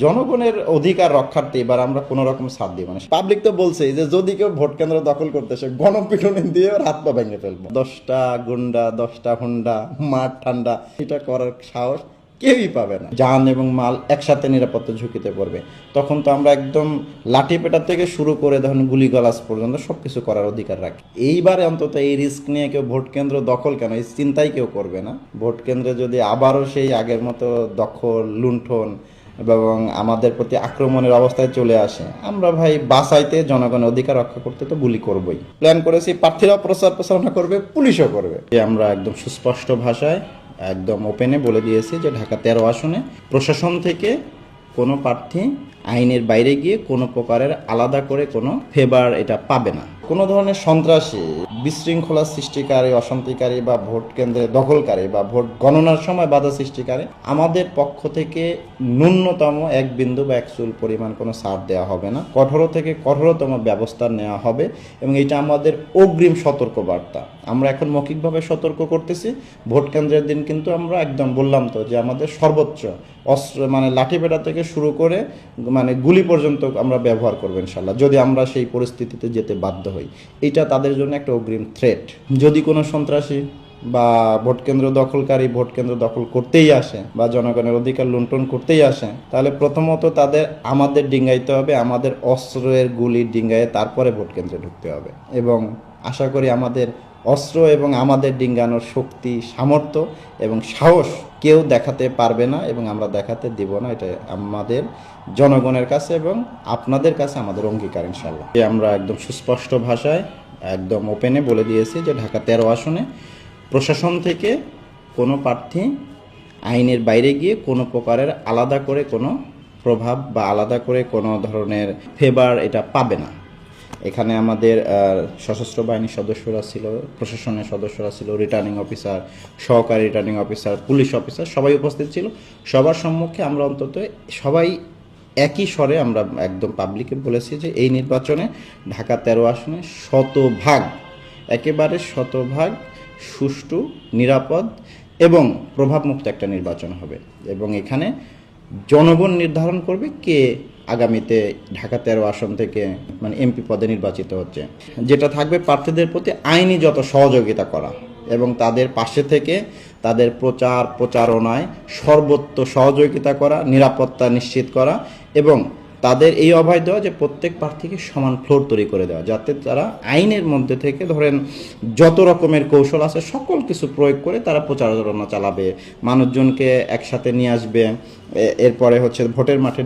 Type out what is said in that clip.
জনগণের অধিকার রক্ষার্থে এবার আমরা কোনো রকম ছাড় দিব না। পাবলিক তো বলছে যে যদি কেউ ভোট কেন্দ্র দখল করতেছে গণপিটুনি দিয়ে হাত পা ভেঙে ফেলবো। 10টা গুন্ডা 10টা হুন্ডা মাঠ ঠান্ডা এটা করার সাহস কেউই পাবে না। জান এবং মাল একসাথে নিরাপত্তা ঝুঁকিতে পড়বে। তখন তো আমরা একদম লাঠি পেটা থেকে শুরু করে ধরুন গুলি গলাস পর্যন্ত সবকিছু করার অধিকার রাখি। এইবারে অন্তত এই রিস্ক নিয়ে কেউ ভোট কেন্দ্র দখল কেন এই চিন্তাই কেউ করবে না। ভোট কেন্দ্রে যদি আবারও সেই আগের মতো দখল লুণ্ঠন এবং আমাদের প্রতি আক্রমণের অবস্থায় চলে আসে, আমরা ভাই বাঁচাইতে জনগণের অধিকার রক্ষা করতে তো গুলি করবই। প্ল্যান করেছি প্রার্থীরাও প্রচারণা করবে, পুলিশও করবে। আমরা একদম সুস্পষ্ট ভাষায় একদম ওপেনে বলে দিয়েছি যে ঢাকা 13 আসনে প্রশাসন থেকে কোনো প্রার্থী আইনের বাইরে গিয়ে কোনো প্রকারের আলাদা করে কোনো ফেভার এটা পাবে না। কোনো ধরনের সন্ত্রাসী, বিশৃঙ্খলা সৃষ্টিকারী, অশান্তিকারী বা ভোট কেন্দ্রে দখলকারী বা ভোট গণনার সময় বাধা সৃষ্টিকারী আমাদের পক্ষ থেকে ন্যূনতম 1 বিন্দু বা 1 চুল পরিমাণ কোনো ছাড় দেওয়া হবে না। কঠোর থেকে কঠোরতম ব্যবস্থা নেওয়া হবে এবং এটা আমাদের অগ্রিম সতর্কবার্তা। আমরা এখন মৌখিকভাবে সতর্ক করতেছি, ভোট কেন্দ্রের দিন কিন্তু আমরা একদম বললাম তো যে আমাদের সর্বোচ্চ অস্ত্র মানে লাঠি পেটা থেকে শুরু করে মানে গুলি পর্যন্ত আমরা ব্যবহার করবো ইনশাল্লাহ, যদি আমরা সেই পরিস্থিতিতে যেতে বাধ্য হই। এটা তাদের জন্য একটা অগ্রিম থ্রেট। যদি কোনো সন্ত্রাসী বা ভোট কেন্দ্র দখলকারী ভোট কেন্দ্র দখল করতেই আসে বা জনগণের অধিকার লুণ্ঠন করতেই আসে, তাহলে প্রথমত তাদের আমাদের ডিঙ্গাইতে হবে, আমাদের অস্ত্রের গুলি ডিঙ্গায়ে তারপরে ভোট কেন্দ্রে ঢুকতে হবে। এবং আশা করি আমাদের অস্ত্র এবং আমাদের ডিঙ্গানোর শক্তি, সামর্থ্য এবং সাহস কেউ দেখাতে পারবে না এবং আমরা দেখাতে দিব না। এটা আমাদের জনগণের কাছে এবং আপনাদের কাছে আমাদের অঙ্গীকার ইনশাল্লাহ। আমরা একদম সুস্পষ্ট ভাষায় একদম ওপেনে বলে দিয়েছি যে ঢাকা 13 আসনে প্রশাসন থেকে কোনো প্রার্থী আইনের বাইরে গিয়ে কোনো প্রকারের আলাদা করে কোনো প্রভাব বা আলাদা করে কোনো ধরনের ফেভার এটা পাবে না। এখানে আমাদের সশস্ত্র বাহিনীর সদস্যরা ছিল, প্রশাসনের সদস্যরা ছিল, রিটার্নিং অফিসার, সহকারী রিটার্নিং অফিসার, পুলিশ অফিসার সবাই উপস্থিত ছিল। সবার সম্মুখে আমরা অন্তত সবাই একই স্বরে আমরা একদম পাবলিকে বলেছি যে এই নির্বাচনে ঢাকা 13 আসনে একেবারে শতভাগ সুষ্ঠু, নিরাপদ এবং প্রভাবমুক্ত একটা নির্বাচন হবে এবং এখানে জনগণ নির্ধারণ করবে কে আগামীতে ঢাকা 13 আসন থেকে মানে এমপি পদে নির্বাচিত হচ্ছে। যেটা থাকবে প্রার্থীদের প্রতি আইনি যত সহযোগিতা করা এবং তাদের পাশে থেকে তাদের প্রচারণায় সর্বোচ্চ সহযোগিতা করা, নিরাপত্তা নিশ্চিত করা এবং তাদের এই অভয় দেওয়া যে প্রত্যেক প্রার্থীকে সমান ফ্লোর তৈরি করে দেওয়া, যাতে তারা আইনের মধ্যে থেকে ধরেন যত রকমের কৌশল আছে সকল কিছু প্রয়োগ করে তারা প্রচারণা চালাবে, মানুষজনকে একসাথে নিয়ে আসবে, এরপরে হচ্ছে ভোটের মাঠে